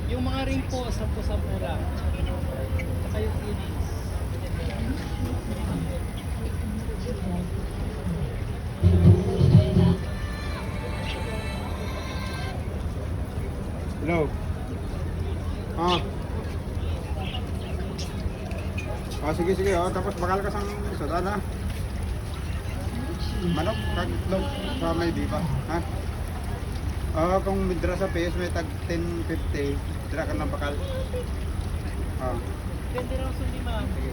Yung mga ring po, 10-10 lang. Saka yung series. Hello. Ah. Ah, sige, sige. Oh. Tapos bakal ka sang sudana. Manok, kagitlog sa may diba. Ha? Ah, kung midra sa PS may tag 10.50, dira ka ng bakal. Ah. Depende lang sa lima. Sige.